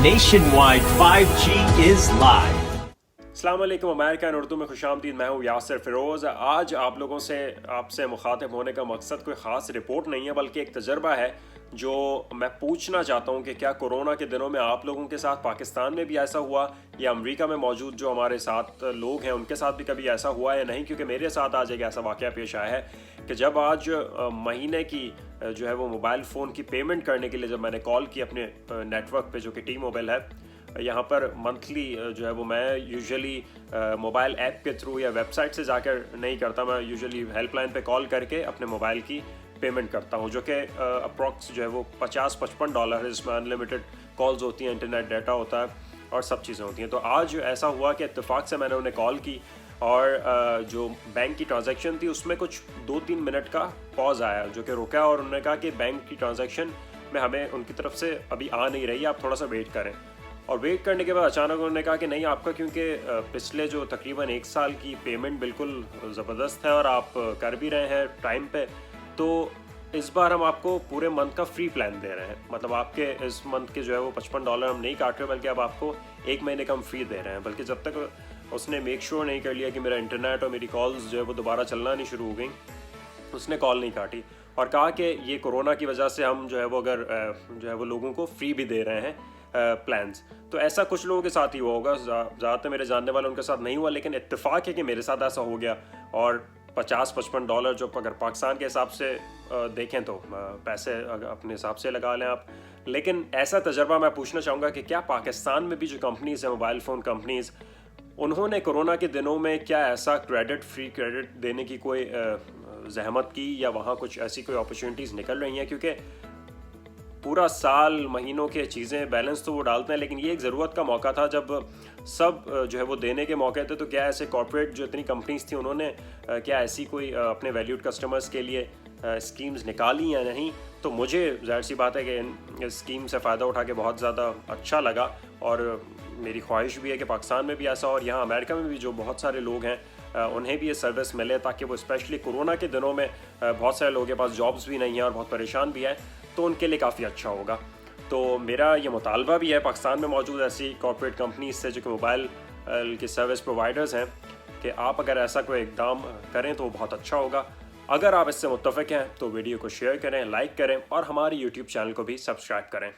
Nationwide 5G is live. अस्सलाम वालेकुम, America and Urdu में खुशामदीद। मैं हूँ यासिर फ़िरोज़। आज आप लोगों से आपसे मुखातिब होने का मकसद कोई ख़ास रिपोर्ट नहीं है, बल्कि एक तजर्बा है जो मैं पूछना चाहता हूँ कि क्या कोरोना के दिनों में आप लोगों के साथ पाकिस्तान में भी ऐसा हुआ या अमेरिका में मौजूद जो हमारे साथ लोग हैं उनके साथ भी कभी ऐसा हुआ या नहीं। क्योंकि मेरे साथ आज एक ऐसा वाक़या पेश आया है कि जब आज महीने की जो है वो मोबाइल फ़ोन की पेमेंट करने के लिए जब मैंने कॉल की अपने नेटवर्क पे जो कि टी मोबाइल है, यहाँ पर मंथली जो है वो मैं यूजुअली मोबाइल ऐप के थ्रू या वेबसाइट से जाकर नहीं करता। मैं यूजुअली हेल्पलाइन पे कॉल करके अपने मोबाइल की पेमेंट करता हूँ, जो कि अप्रॉक्स जो है वो $50-55 है, जिसमें अनलिमिटेड कॉल्स होती हैं, इंटरनेट डाटा होता है और सब चीज़ें होती हैं। तो आज ऐसा हुआ कि इत्तेफाक से मैंने उन्हें कॉल की और जो बैंक की ट्रांजैक्शन थी उसमें कुछ 2-3 मिनट का पॉज आया जो कि रुका, और उन्होंने कहा कि बैंक की ट्रांजैक्शन में हमें उनकी तरफ से अभी आ नहीं रही है, आप थोड़ा सा वेट करें। और वेट करने के बाद अचानक उन्होंने कहा कि नहीं, आपका क्योंकि पिछले जो तकरीबन 1 साल की पेमेंट बिल्कुल ज़बरदस्त है और आप कर भी रहे हैं टाइम पे, तो इस बार हम आपको पूरे मंथ का फ्री प्लान दे रहे हैं। मतलब आपके इस मंथ के जो है वो $55 हम नहीं काट रहे, बल्कि अब आपको 1 महीने का हम फ्री दे रहे हैं। बल्कि जब तक उसने मेक श्योर नहीं कर लिया कि मेरा इंटरनेट और मेरी कॉल्स जो है वो दोबारा चलना नहीं शुरू हो गई, उसने कॉल नहीं काटी और कहा कि ये कोरोना की वजह से हम जो है वो अगर जो है वो लोगों को फ्री भी दे रहे हैं प्लान्स। तो ऐसा कुछ लोगों के साथ ही हुआ होगा, ज़्यादातर मेरे जानने वाले उनके साथ नहीं हुआ, लेकिन इत्तेफाक है कि मेरे साथ ऐसा हो गया। और $50-55 जो अगर पाकिस्तान के हिसाब से देखें तो पैसे अपने हिसाब से लगा लें आप। लेकिन ऐसा तजर्बा मैं पूछना चाहूँगा कि क्या पाकिस्तान में भी जो कंपनीज़ हैं, मोबाइल फ़ोन कंपनीज़, उन्होंने कोरोना के दिनों में क्या ऐसा फ्री क्रेडिट देने की कोई जहमत की, या वहाँ कुछ ऐसी कोई अपॉर्चुनिटीज़ निकल रही हैं? क्योंकि पूरा साल महीनों के चीज़ें बैलेंस तो वो डालते हैं, लेकिन ये एक ज़रूरत का मौका था जब सब जो है वो देने के मौके थे। तो क्या ऐसे कॉर्पोरेट जो इतनी कंपनीज थी उन्होंने क्या ऐसी कोई अपने वैल्यूड कस्टमर्स के लिए स्कीम्स निकाली या नहीं? तो मुझे जाहिर सी बात है कि इन स्कीम से फ़ायदा उठा के बहुत ज़्यादा अच्छा लगा, और मेरी ख्वाहिश भी है कि पाकिस्तान में भी ऐसा, और यहाँ अमेरिका में भी जो बहुत सारे लोग हैं उन्हें भी ये सर्विस मिले, ताकि वो स्पेशली कोरोना के दिनों में बहुत सारे लोगों के पास जॉब्स भी नहीं हैं और बहुत परेशान भी हैं, तो उनके लिए काफ़ी अच्छा होगा। तो मेरा ये मुतालबा भी है पाकिस्तान में मौजूद ऐसी कॉर्पोरेट कंपनीज से जो कि मोबाइल के सर्विस प्रोवाइडर्स हैं, कि आप अगर ऐसा कोई इक़दाम करें तो बहुत अच्छा होगा। अगर आप इससे मुत्तफ़िक़ हैं तो वीडियो को शेयर करें, लाइक करें और हमारे यूट्यूब चैनल को भी सब्सक्राइब करें।